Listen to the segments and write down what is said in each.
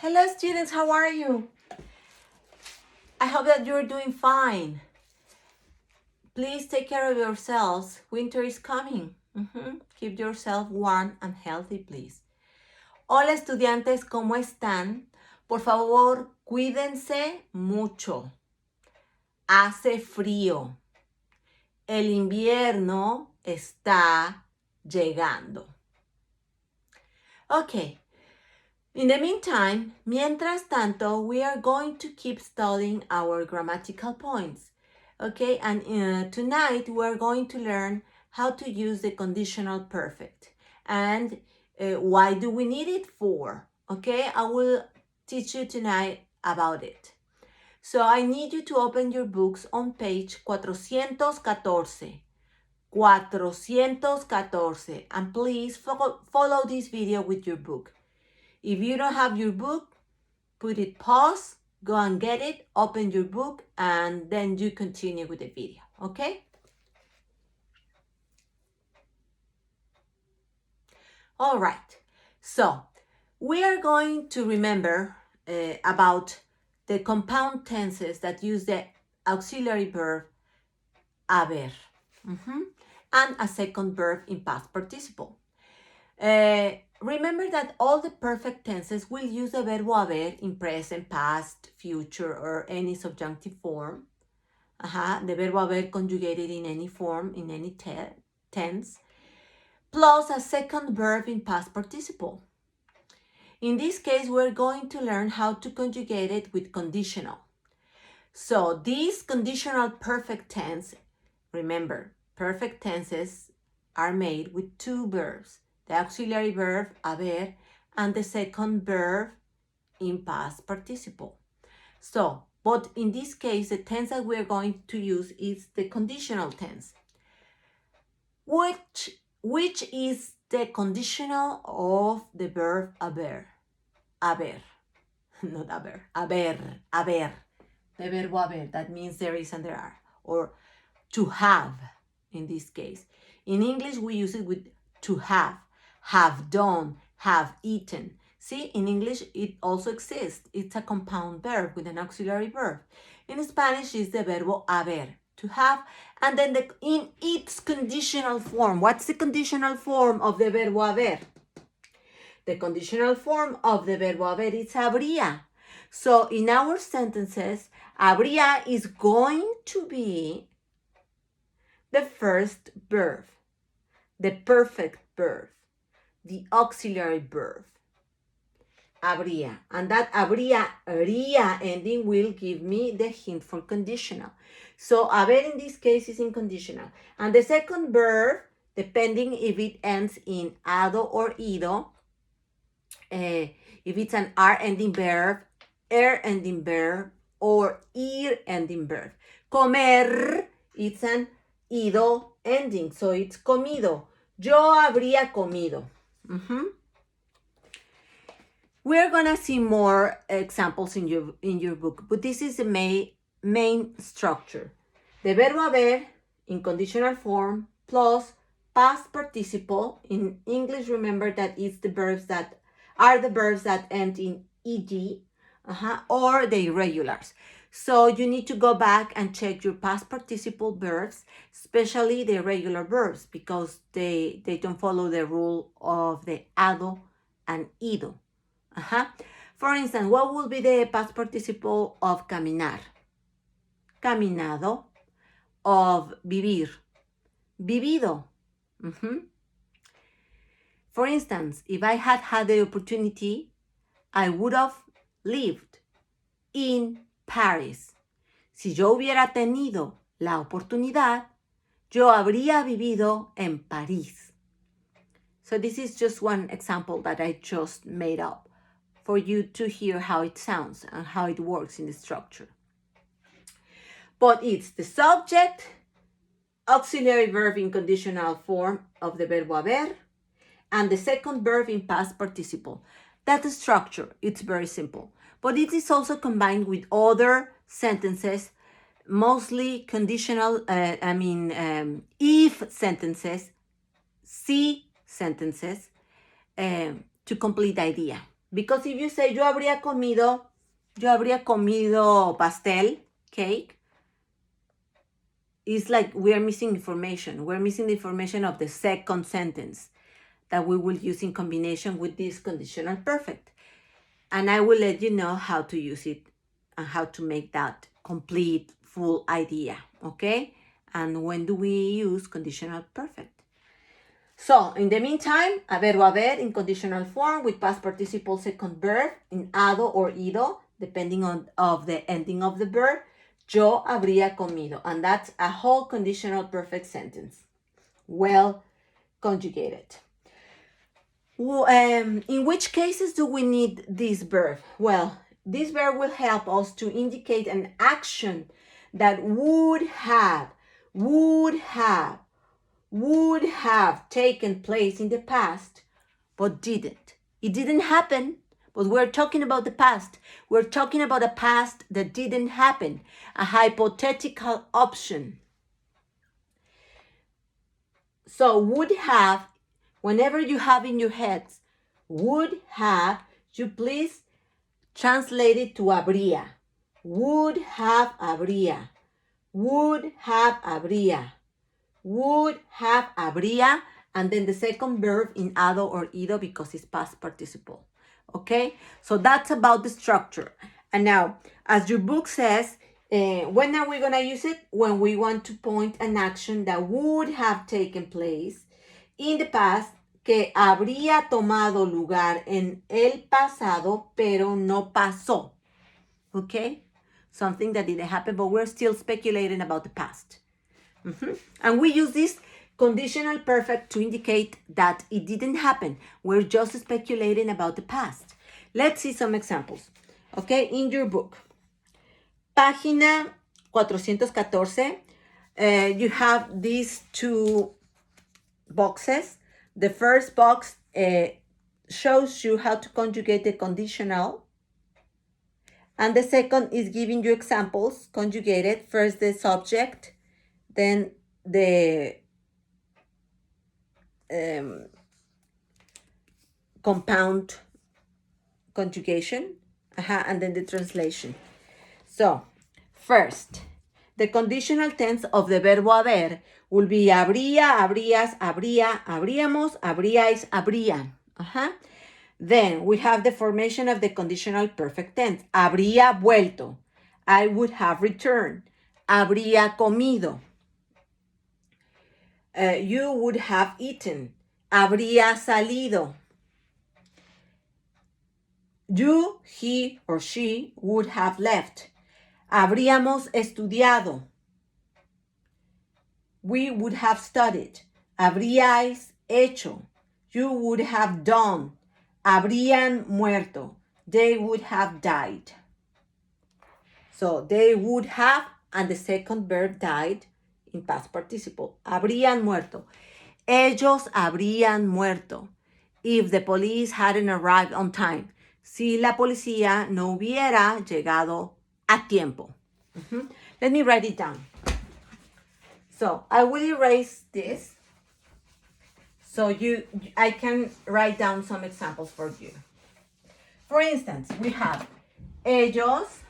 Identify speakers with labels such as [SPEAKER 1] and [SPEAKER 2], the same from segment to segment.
[SPEAKER 1] Hello students, how are you? I hope that you're doing fine. Please take care of yourselves. Winter is coming. Keep yourself warm and healthy, please. Hola estudiantes, ¿cómo están? Por favor, cuídense mucho. Hace frío. El invierno está llegando. Okay. In the meantime, mientras tanto, we are going to keep studying our grammatical points. Okay, and tonight we are going to learn how to use the conditional perfect and why do we need it for. Okay, I will teach you tonight about it. So I need you to open your books on page 414. 414, and please follow this video with your book. If you don't have your book, put it pause, go and get it, open your book, and then you continue with the video, okay? All right, so we are going to remember about the compound tenses that use the auxiliary verb haber and a second verb in past participle. Remember that all the perfect tenses will use the verbo haber in present, past, future, or any subjunctive form. The verbo haber conjugated in any form, in any tense, plus a second verb in past participle. In this case, we're going to learn how to conjugate it with conditional. So this conditional perfect tense, remember, perfect tenses are made with two verbs. The auxiliary verb haber and the second verb in past participle. So, but in this case, the tense that we're going to use is the conditional tense. Which is the conditional of the verb haber? Haber, not haber, haber. The verbo haber, that means there is and there are, or to have in this case. In English, we use it with to have done, have eaten. See, in English, it also exists. It's a compound verb with an auxiliary verb. In Spanish, it's the verbo haber, to have, and then in its conditional form. What's the conditional form of the verbo haber? The conditional form of the verbo haber is habría. So in our sentences, habría is going to be the first verb, the perfect verb, the auxiliary verb, habría. And that habría ending will give me the hint for conditional. So haber in this case is inconditional. And the second verb, depending if it ends in ado or ido, if it's an R ending verb, er ending verb, or ir ending verb. Comer, it's an ido ending, so it's comido. Yo habría comido. We're gonna see more examples in your book, but this is the main structure. The verbo haber in conditional form plus past participle. In English, remember that it's the verbs that are the verbs that end in ed, or the irregulars. So you need to go back and check your past participle verbs, especially the irregular verbs, because they don't follow the rule of the ado and ido. For instance, what will be the past participle of caminar? Caminado. Of vivir? Vivido. For instance, if I had had the opportunity, I would have lived in Paris. Si yo hubiera tenido la oportunidad, yo habría vivido en París. So this is just one example that I just made up for you to hear how it sounds and how it works in the structure. But it's the subject, auxiliary verb in conditional form of the verbo haber, and the second verb in past participle. That structure, it's very simple. But it is also combined with other sentences, mostly conditional, if sentences, see sentences, to complete the idea. Because if you say yo habría comido pastel, cake, it's like we are missing information. We're missing the information of the second sentence that we will use in combination with this conditional perfect. And I will let you know how to use it and how to make that complete, full idea, okay? And when do we use conditional perfect? So, in the meantime, haber o haber in conditional form with past participle second verb in ado or ido, depending on the ending of the verb. Yo habría comido. And that's a whole conditional perfect sentence. Well conjugated. In which cases do we need this verb? Well, this verb will help us to indicate an action that would have taken place in the past, but didn't. It didn't happen, but we're talking about the past. We're talking about a past that didn't happen, a hypothetical option. So would have, whenever you have in your heads, would have, you please translate it to habría. Would have, habría. Would have, habría. Would have, habría, and then the second verb in ado or ido because it's past participle. Okay, so that's about the structure. And now, as your book says, when are we going to use it? When we want to point an action that would have taken place in the past, que habría tomado lugar en el pasado, pero no pasó. Okay, something that didn't happen, but we're still speculating about the past. And we use this conditional perfect to indicate that it didn't happen. We're just speculating about the past. Let's see some examples. Okay, in your book. Página 414. You have these two boxes. The first box shows you how to conjugate the conditional. And the second is giving you examples conjugated. First the subject, then the compound conjugation, and then the translation. So, first, the conditional tense of the verbo haber will be habría, habrías, habría, habríamos, habríais, habrían. Then we have the formation of the conditional perfect tense. Habría vuelto. I would have returned. Habría comido. You would have eaten. Habría salido. You, he, or she would have left. Habríamos estudiado. We would have studied. Habríais hecho. You would have done. Habrían muerto. They would have died. So they would have, and the second verb died in past participle. Habrían muerto. Ellos habrían muerto if the police hadn't arrived on time. Si la policía no hubiera llegado a tiempo. Let me write it down. So I will erase this so I can write down some examples for you. For instance, we have ellos.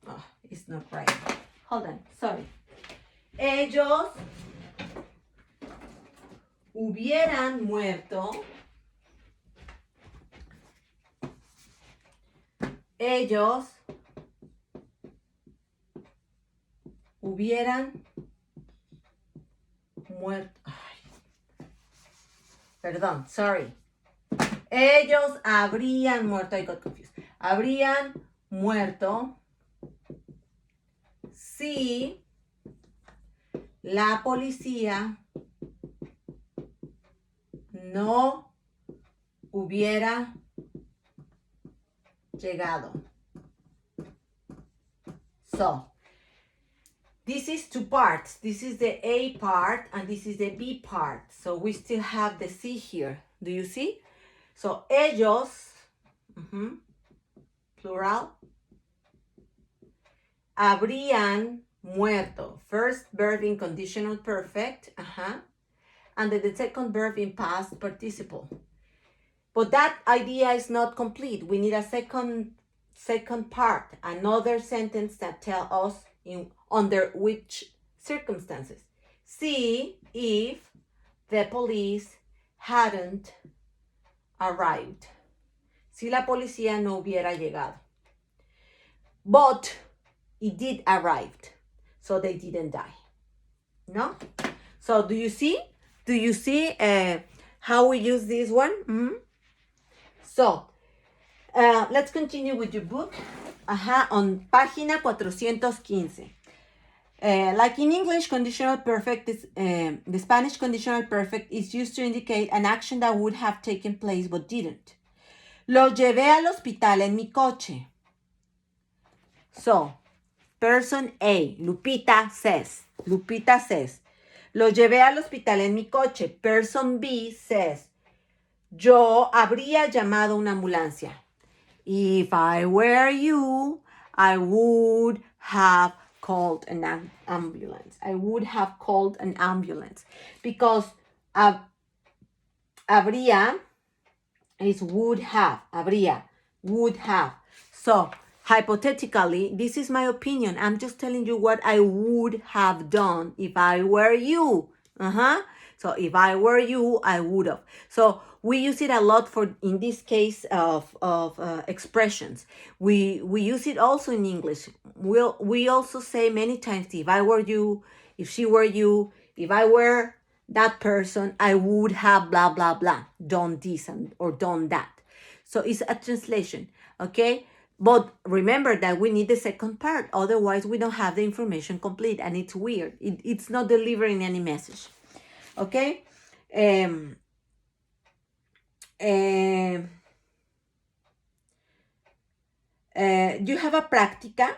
[SPEAKER 1] Oh, it's not right. Hold on, sorry. Ellos hubieran muerto. Ellos hubieran muerto. Ay. Perdón, sorry. Ellos habrían muerto. I got confused. Habrían muerto si la policía no hubiera llegado. So, this is two parts. This is the A part and this is the B part. So we still have the C here. Do you see? So, ellos, plural, habrían muerto. First verb in conditional perfect, and then the second verb in past participle. But that idea is not complete. We need a second part, another sentence that tell us under which circumstances. See if the police hadn't arrived. Si la policía no hubiera llegado. But it did arrive, so they didn't die. No? So do you see? Do you see how we use this one? Mm-hmm. So, let's continue with your book. On página 415. Like in English, conditional perfect is the Spanish conditional perfect is used to indicate an action that would have taken place but didn't. Lo llevé al hospital en mi coche. So, person A, Lupita says, lo llevé al hospital en mi coche. Person B says, yo habría llamado una ambulancia. If I were you, I would have called an ambulance. I would have called an ambulance. Because habría is would have. Habría, would have. So, hypothetically, this is my opinion. I'm just telling you what I would have done if I were you. So if I were you, I would have. So we use it a lot for, in this case of expressions. We use it also in English. We also say many times, if I were you, if she were you, if I were that person, I would have blah, blah, blah, done this or done that. So it's a translation, okay? But remember that we need the second part. Otherwise, we don't have the information complete, and it's weird. It's not delivering any message, okay? You have a practica,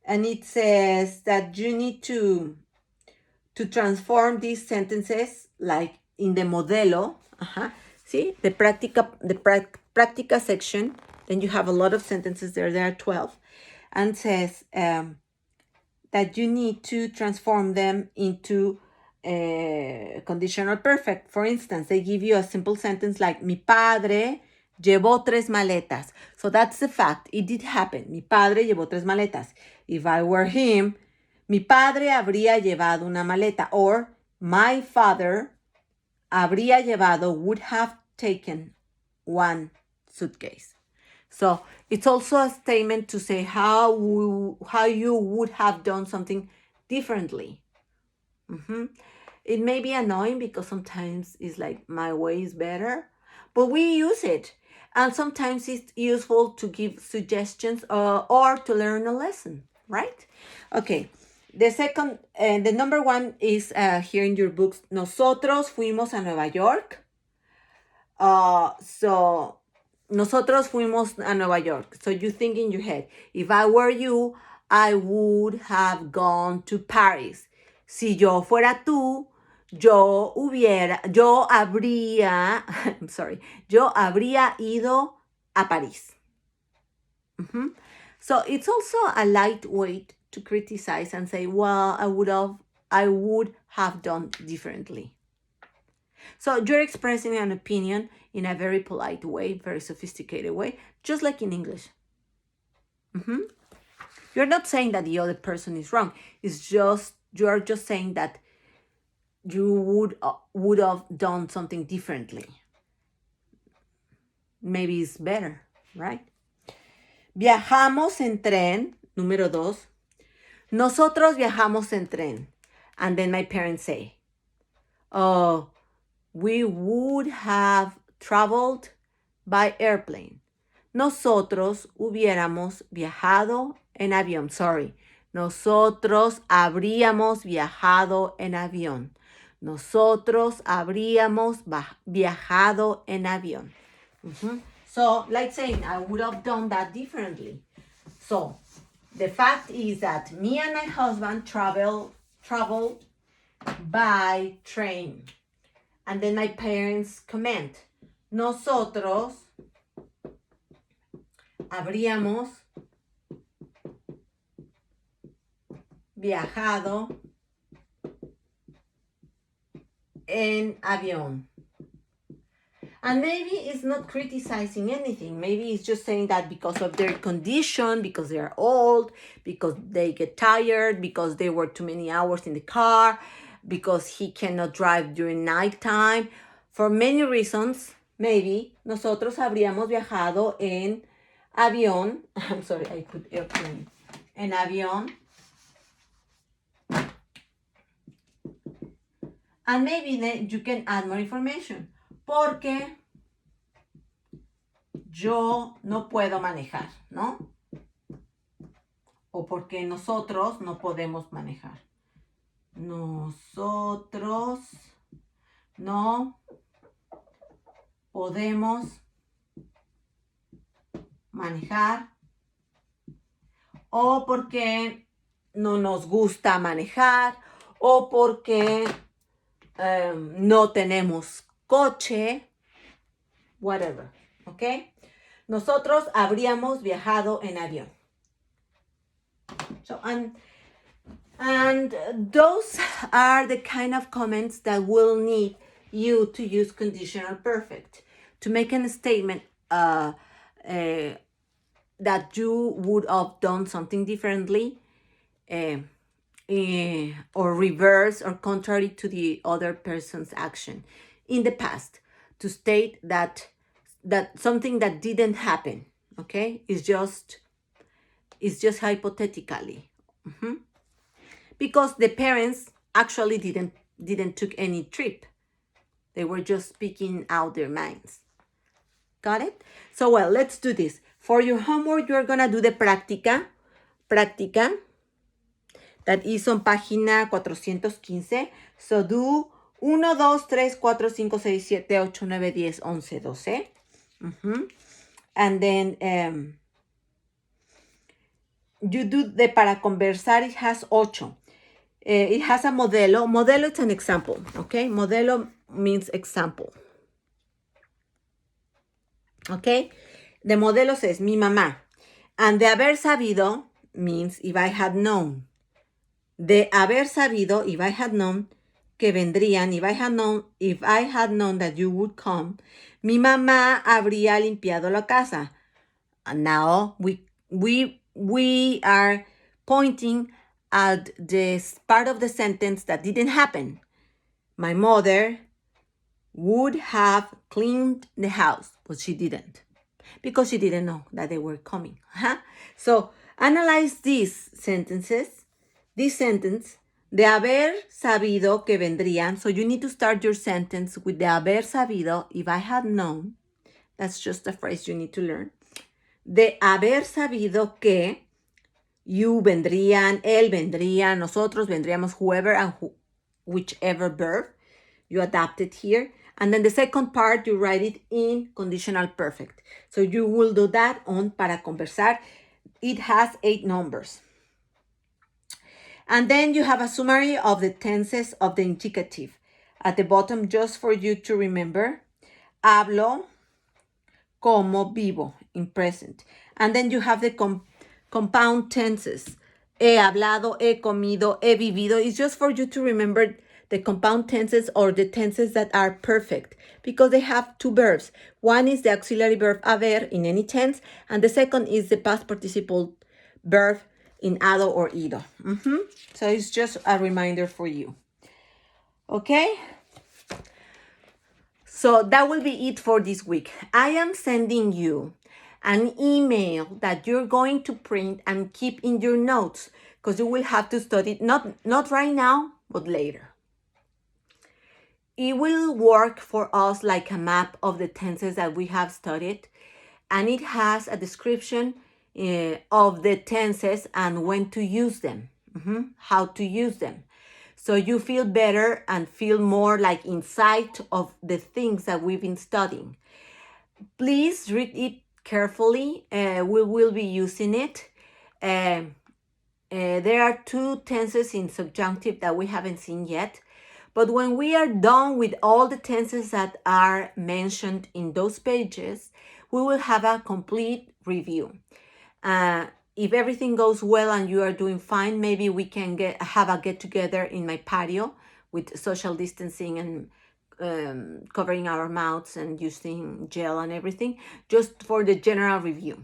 [SPEAKER 1] and it says that you need to transform these sentences like in the modelo. See, the practica section. Then you have a lot of sentences there. There are 12. And says that you need to transform them into conditional perfect. For instance, they give you a simple sentence like, mi padre llevó 3 maletas. So that's the fact. It did happen. Mi padre llevó 3 maletas. If I were him, mi padre habría llevado una maleta. Or, my father habría llevado, would have taken 1 suitcase. So it's also a statement to say how you would have done something differently. It may be annoying because sometimes it's like my way is better, but we use it. And sometimes it's useful to give suggestions or to learn a lesson, right? Okay. The number 1 is here in your books. Nosotros fuimos a Nueva York. So nosotros fuimos a Nueva York. So you think in your head, if I were you, I would have gone to Paris. Si yo fuera tú, yo habría ido a París. So it's also a light way to criticize and say, well, I would have done differently. So you're expressing an opinion in a very polite way, very sophisticated way, just like in English. You're not saying that the other person is wrong. It's just, you're just saying that you would have done something differently. Maybe it's better, right? Viajamos en tren, número 2. Nosotros viajamos en tren. And then my parents say, oh, we would have traveled by airplane. Nosotros hubiéramos viajado en avión. Sorry. Nosotros habríamos viajado en avión. Nosotros habríamos viajado en avión. So, like saying, I would have done that differently. So, the fact is that me and my husband traveled by train. And then my parents comment, nosotros habríamos viajado en avión. And maybe it's not criticizing anything. Maybe it's just saying that because of their condition, because they are old, because they get tired, because they work too many hours in the car, because he cannot drive during nighttime. For many reasons, maybe nosotros habríamos viajado en avión. I'm sorry, I put airplane. En avión. And maybe then you can add more information. Porque yo no puedo manejar, ¿no? O porque nosotros no podemos manejar. Nosotros no podemos manejar. O porque no nos gusta manejar. O porque no tenemos coche. Whatever. ¿Ok? Nosotros habríamos viajado en avión. So, and those are the kind of comments that will need you to use conditional perfect to make a statement that you would have done something differently or reverse or contrary to the other person's action in the past, to state that something that didn't happen, okay, is just hypothetically. Because the parents actually didn't took any trip. They were just speaking out their minds. Got it? So, well, let's do this. For your homework, you're gonna do the práctica, that is on página 415. So do 1, 2, 3, 4, 5, 6, 7, 8, 9, 10, 11, 12. And then you do the para conversar. It has 8. It has a modelo. Modelo is an example, okay? Modelo means example. Okay? The modelo says, mi mamá. And de haber sabido means if I had known. De haber sabido, if I had known, que vendrían, if I had known that you would come, mi mamá habría limpiado la casa. And now we are pointing at this part of the sentence that didn't happen. My mother would have cleaned the house, but she didn't, because she didn't know that they were coming. So analyze these sentences. This sentence, de haber sabido que vendrían. So you need to start your sentence with de haber sabido, if I had known. That's just a phrase you need to learn. De haber sabido que you vendrían, él vendría, nosotros vendríamos, whoever and whichever verb you adapt it here. And then the second part, you write it in conditional perfect. So you will do that on para conversar. It has 8 numbers. And then you have a summary of the tenses of the indicative. At the bottom, just for you to remember, hablo, como, vivo, in present. And then you have the compound tenses. He hablado, he comido, he vivido. It's just for you to remember the compound tenses or the tenses that are perfect, because they have 2 verbs. One is the auxiliary verb haber in any tense, and the second is the past participle verb in hado or ido. So it's just a reminder for you. Okay? So that will be it for this week. I am sending you an email that you're going to print and keep in your notes, because you will have to study it, not right now, but later. It will work for us like a map of the tenses that we have studied, and it has a description of the tenses and when to use them, how to use them. So you feel better and feel more like insight of the things that we've been studying. Please read it carefully. We will be using it. There are 2 tenses in subjunctive that we haven't seen yet. But when we are done with all the tenses that are mentioned in those pages, we will have a complete review. If everything goes well and you are doing fine, maybe we can have a get-together in my patio with social distancing and covering our mouths and using gel and everything, just for the general review,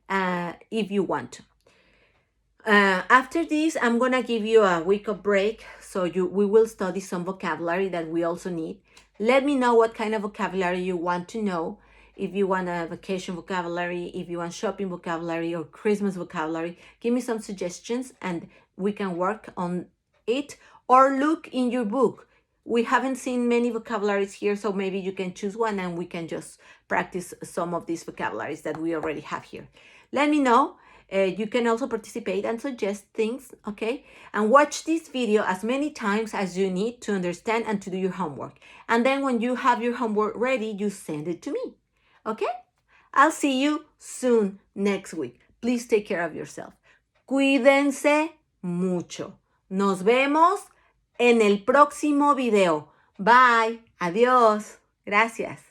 [SPEAKER 1] if you want. After this, I'm gonna give you a week of break, so we will study some vocabulary that we also need. Let me know what kind of vocabulary you want to know. If you want a vacation vocabulary, if you want shopping vocabulary or Christmas vocabulary, give me some suggestions and we can work on it, or look in your book. We haven't seen many vocabularies here, so maybe you can choose one and we can just practice some of these vocabularies that we already have here. Let me know. You can also participate and suggest things, okay? And watch this video as many times as you need to understand and to do your homework. And then when you have your homework ready, you send it to me, okay? I'll see you soon next week. Please take care of yourself. Cuídense mucho. Nos vemos en el próximo video. Bye. Adiós. Gracias.